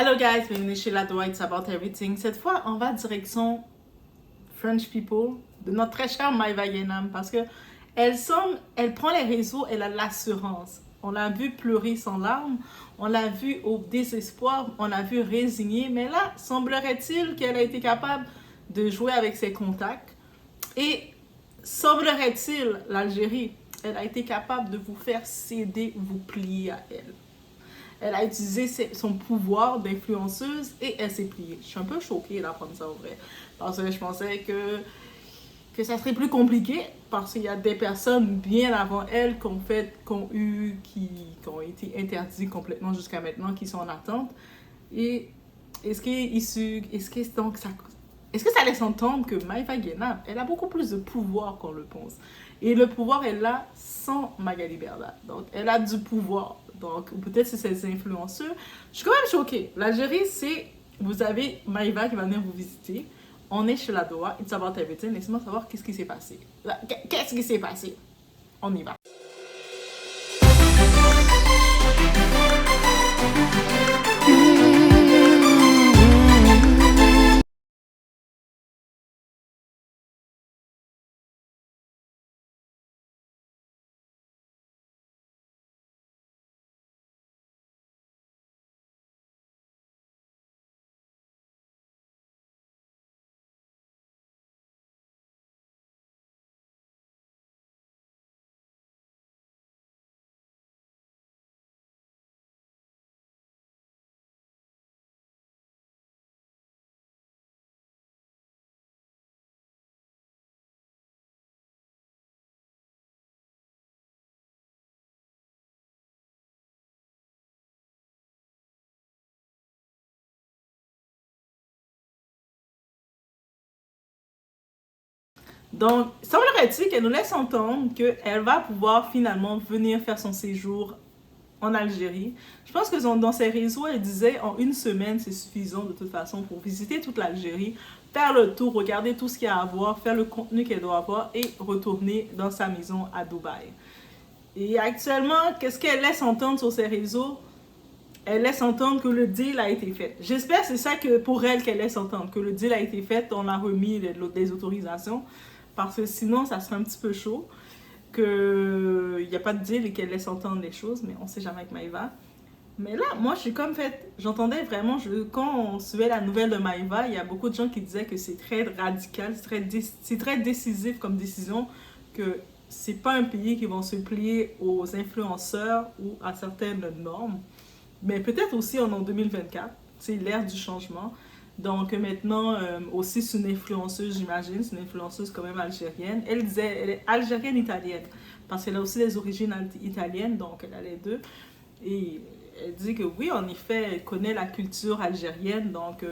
Hello guys, bienvenue chez La Doua, It's About Everything. Cette fois, on va direction French People, de notre très chère Maïva Yenam, parce que elle prend les réseaux, elle a l'assurance. On l'a vu pleurer sans larmes, on l'a vu au désespoir, on l'a vu résigner, mais là, semblerait-il qu'elle a été capable de jouer avec ses contacts. Et semblerait-il, l'Algérie, elle a été capable de vous faire céder ou vous plier à elle. Elle a utilisé son pouvoir d'influenceuse et elle s'est pliée. Je suis un peu choquée d'apprendre ça au vrai. Parce que je pensais que ça serait plus compliqué. Parce qu'il y a des personnes bien avant elle qui ont été interdites complètement jusqu'à maintenant, qui sont en attente. Et est-ce que ça laisse entendre que Maïva Guénab, elle a beaucoup plus de pouvoir qu'on le pense. Et le pouvoir, elle l'a sans Magali Berda. Donc, elle a du pouvoir. Donc, peut-être c'est ces influenceurs. Je suis quand même choquée. L'Algérie, vous avez Maïva qui va venir vous visiter. On est chez La Doua. It's About Everything. Laissez-moi savoir qu'est-ce qui s'est passé. Qu'est-ce qui s'est passé? On y va. Donc, semblerait-il qu'elle nous laisse entendre qu'elle va pouvoir finalement venir faire son séjour en Algérie. Je pense que dans ses réseaux, elle disait en une semaine, c'est suffisant de toute façon pour visiter toute l'Algérie, faire le tour, regarder tout ce qu'il y a à voir, faire le contenu qu'elle doit avoir et retourner dans sa maison à Dubaï. Et actuellement, qu'est-ce qu'elle laisse entendre sur ses réseaux? Elle laisse entendre que le deal a été fait. J'espère que c'est ça que pour elle qu'elle laisse entendre, que le deal a été fait, on a remis les autorisations, parce que sinon ça serait un petit peu chaud, qu'il n'y a pas de deal et qu'elle laisse entendre les choses, mais on sait jamais avec Maïva. Mais là, moi je suis comme fait, j'entendais vraiment, quand on suivait la nouvelle de Maïva, il y a beaucoup de gens qui disaient que c'est très radical, c'est très décisif comme décision, que c'est pas un pays qui va se plier aux influenceurs ou à certaines normes. Mais peut-être aussi en 2024, c'est l'ère du changement. Donc maintenant, aussi c'est une influenceuse, j'imagine, c'est une influenceuse quand même algérienne. Elle disait, elle est algérienne-italienne, parce qu'elle a aussi des origines italiennes, donc elle a les deux. Et elle dit que oui, en effet, elle connaît la culture algérienne, donc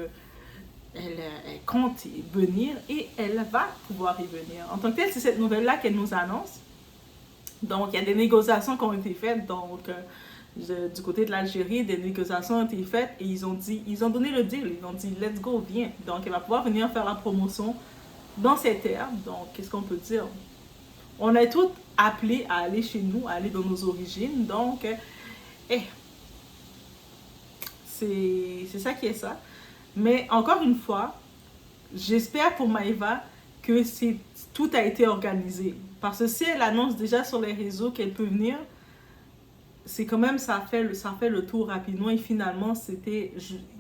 elle compte y venir et elle va pouvoir y venir. En tant que telle, c'est cette nouvelle-là qu'elle nous annonce. Donc, il y a des négociations qui ont été faites, donc du côté de l'Algérie, des négociations ont été faites et ils ont donné le deal, ils ont dit let's go, viens. Donc elle va pouvoir venir faire la promotion dans ces terres. Donc qu'est-ce qu'on peut dire? On est tous appelés à aller chez nous, à aller dans nos origines. Donc c'est ça qui est ça. Mais encore une fois, j'espère pour Maïva que tout a été organisé. Parce que si elle annonce déjà sur les réseaux qu'elle peut venir, c'est quand même, ça fait le tour rapidement et finalement, il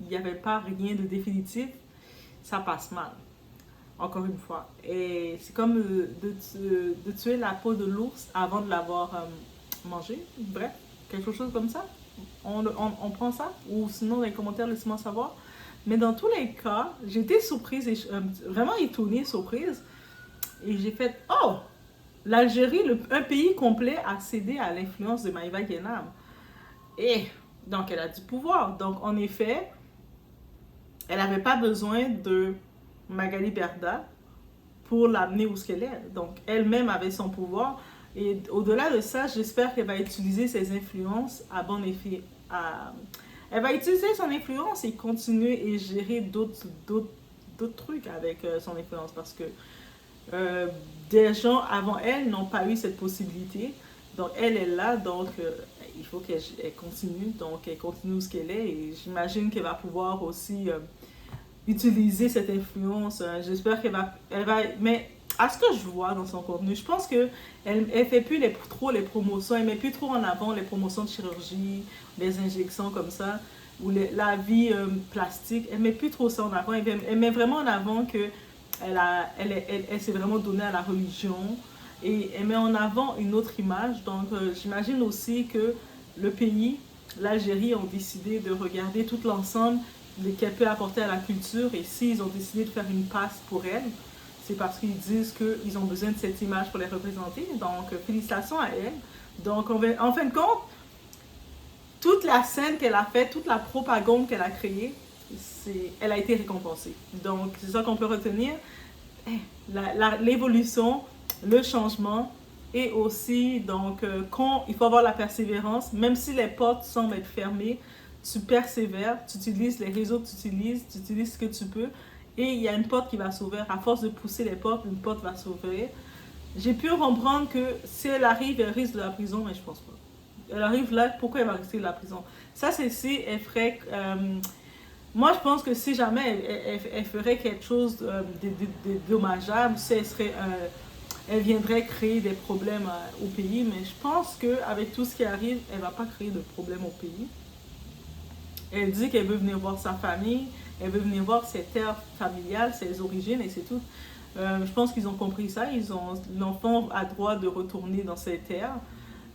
n'y avait pas rien de définitif, ça passe mal, encore une fois. Et c'est comme de tuer la peau de l'ours avant de l'avoir mangé, bref, quelque chose comme ça. On prend ça, ou sinon dans les commentaires, laissez-moi savoir. Mais dans tous les cas, j'étais surprise, et vraiment étonnée, surprise. Et j'ai fait, oh, l'Algérie, un pays complet, a cédé à l'influence de Maïva Guénam. Et donc, elle a du pouvoir. Donc, en effet, elle n'avait pas besoin de Magali Berda pour l'amener où ce qu'elle est. Donc, elle-même avait son pouvoir. Et au-delà de ça, j'espère qu'elle va utiliser ses influences à bon effet. Elle va utiliser son influence et continuer et gérer d'autres trucs avec son influence. Parce que des gens avant elle n'ont pas eu cette possibilité. Donc, elle est là. Donc, il faut qu'elle continue. Donc, elle continue où ce qu'elle est. Et j'imagine qu'elle va pouvoir aussi utiliser cette influence. J'espère elle va... Mais à ce que je vois dans son contenu, je pense que elle fait plus trop les promotions. Elle met plus trop en avant les promotions de chirurgie, les injections comme ça, ou la vie plastique. Elle met plus trop ça en avant. Elle met vraiment en avant que elle s'est vraiment donnée à la religion et elle met en avant une autre image. Donc, j'imagine aussi que le pays, l'Algérie, ont décidé de regarder tout l'ensemble qu'elle peut apporter à la culture. Et s'ils ont décidé de faire une passe pour elle, c'est parce qu'ils disent qu'ils ont besoin de cette image pour les représenter. Donc, félicitations à elle. Donc, en fin de compte, toute la scène qu'elle a faite, toute la propagande qu'elle a créée, elle a été récompensée. Donc, c'est ça qu'on peut retenir. L'évolution, le changement, et aussi, donc, quand il faut avoir la persévérance, même si les portes semblent être fermées, tu persévères, tu utilises les réseaux que tu utilises ce que tu peux, et il y a une porte qui va s'ouvrir. À force de pousser les portes, une porte va s'ouvrir. J'ai pu comprendre que si elle arrive, elle risque de la prison, mais je pense pas. Elle arrive là, pourquoi elle va risquer de la prison? Ça, c'est si elle ferait... moi, je pense que si jamais elle ferait quelque chose de dommageable, si elle viendrait créer des problèmes au pays, mais je pense qu'avec tout ce qui arrive, elle ne va pas créer de problème au pays. Elle dit qu'elle veut venir voir sa famille, elle veut venir voir ses terres familiales, ses origines, et c'est tout. Je pense qu'ils ont compris ça. L'enfant a droit de retourner dans ses terres.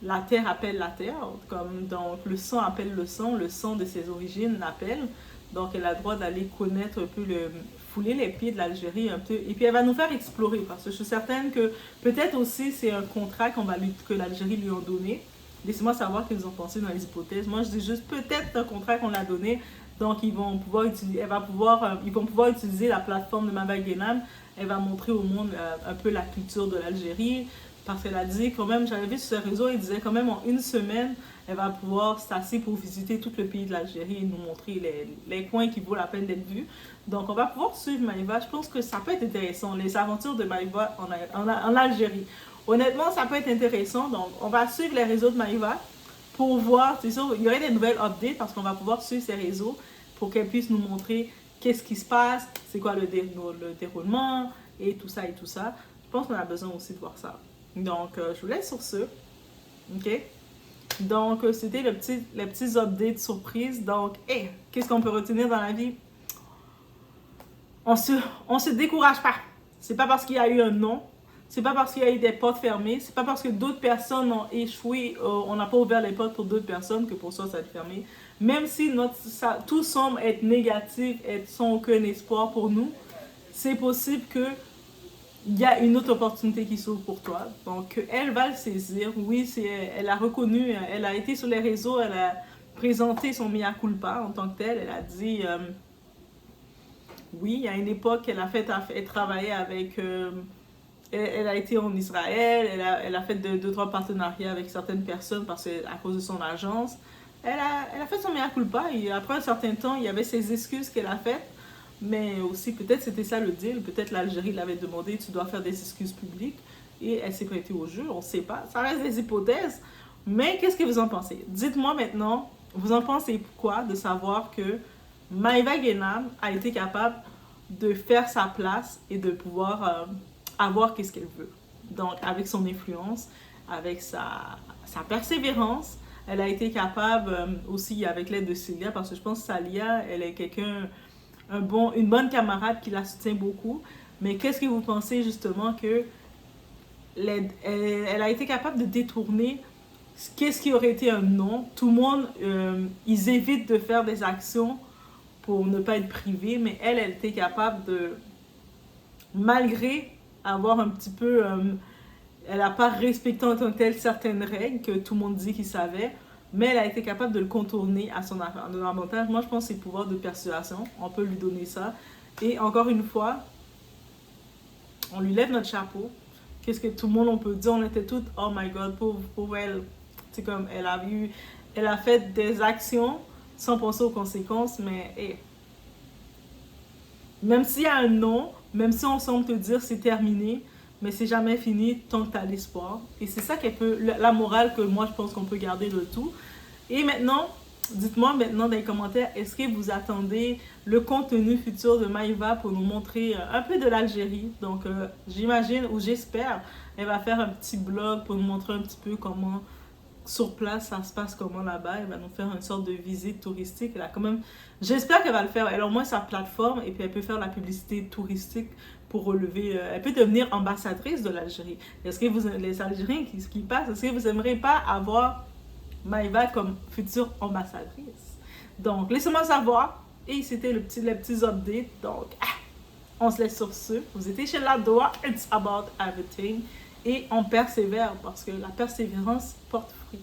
La terre appelle la terre, donc le sang appelle le sang de ses origines l'appelle. Donc elle a le droit d'aller connaître un peu, fouler les pieds de l'Algérie un peu. Et puis elle va nous faire explorer, parce que je suis certaine que peut-être aussi c'est un contrat que l'Algérie lui a donné. Laissez-moi savoir ce qu'ils ont pensé dans les hypothèses. Moi je dis juste peut-être un contrat qu'on l'a donné. Donc ils vont pouvoir utiliser la plateforme de Maïva Guénam. Elle va montrer au monde un peu la culture de l'Algérie. Parce qu'elle a dit quand même, j'avais vu sur ses réseaux, elle disait quand même en une semaine, elle va pouvoir s'asseoir pour visiter tout le pays de l'Algérie et nous montrer les coins qui vaut la peine d'être vus. Donc on va pouvoir suivre Maïva. Je pense que ça peut être intéressant, les aventures de Maïva en Algérie. Honnêtement, ça peut être intéressant. Donc on va suivre les réseaux de Maïva pour voir, c'est sûr, il y aurait des nouvelles updates parce qu'on va pouvoir suivre ces réseaux pour qu'elle puisse nous montrer qu'est-ce qui se passe, c'est quoi le déroulement et tout ça et tout ça. Je pense qu'on a besoin aussi de voir ça. Donc, je vous laisse sur ce. OK? Donc, c'était les petits updates surprises. Donc, qu'est-ce qu'on peut retenir dans la vie? On se décourage pas. C'est pas parce qu'il y a eu un non. C'est pas parce qu'il y a eu des portes fermées. C'est pas parce que d'autres personnes ont échoué. On n'a pas ouvert les portes pour d'autres personnes que pour ça, ça va être fermé. Même si tout semble être négatif, être sans aucun espoir pour nous, c'est possible que il y a une autre opportunité qui s'ouvre pour toi. Donc, elle va le saisir. Oui, elle a reconnu, elle a été sur les réseaux, elle a présenté son mea culpa en tant que telle. Elle a dit, oui, il y a une époque qu'elle a fait, elle travaillait avec, elle a été en Israël, elle a fait deux, trois partenariats avec certaines personnes à cause de son agence. Elle a fait son mea culpa et après un certain temps, il y avait ces excuses qu'elle a faites. Mais aussi, peut-être c'était ça le deal. Peut-être l'Algérie l'avait demandé, tu dois faire des excuses publiques. Et elle s'est prêtée au jeu, on ne sait pas. Ça reste des hypothèses. Mais qu'est-ce que vous en pensez? Dites-moi maintenant, vous en pensez quoi de savoir que Maïva Guénam a été capable de faire sa place et de pouvoir avoir qu'est-ce qu'elle veut. Donc, avec son influence, avec sa persévérance, elle a été capable aussi avec l'aide de Célia, parce que je pense que Salia, elle est quelqu'un... une bonne camarade qui la soutient beaucoup. Mais qu'est-ce que vous pensez justement que elle a été capable de détourner qu'est-ce qui aurait été un non? Tout le monde, ils évitent de faire des actions pour ne pas être privés, mais elle était capable de, malgré avoir un petit peu, elle n'a pas respecté en tant que telle certaines règles que tout le monde dit qu'il savait, mais elle a été capable de le contourner à son avantage. Moi, je pense que c'est le pouvoir de persuasion. On peut lui donner ça. Et encore une fois, on lui lève notre chapeau. Qu'est-ce que tout le monde, on peut dire? On était toutes, oh my God, pauvre elle. C'est comme, elle a fait des actions sans penser aux conséquences, mais même s'il y a un non, même si on semble te dire c'est terminé, mais c'est jamais fini tant que tu as l'espoir. Et c'est ça la morale que moi je pense qu'on peut garder de tout. Et maintenant, dites-moi maintenant dans les commentaires, est-ce que vous attendez le contenu futur de Maïva pour nous montrer un peu de l'Algérie? Donc, j'imagine ou j'espère, elle va faire un petit blog pour nous montrer un petit peu comment sur place ça se passe, comment là-bas. Elle va nous faire une sorte de visite touristique. Elle a quand même, j'espère qu'elle va le faire. Elle a au moins sa plateforme et puis elle peut faire la publicité touristique pour relever. Elle peut devenir ambassadrice de l'Algérie. Est-ce que vous, les Algériens qui passent, est-ce que vous n'aimeriez pas avoir Maïva comme future ambassadrice? Donc, laissez-moi savoir. Et c'était les petits updates. Donc, on se laisse sur ce. Vous étiez chez La Doua. It's about everything. Et on persévère parce que la persévérance porte fruit.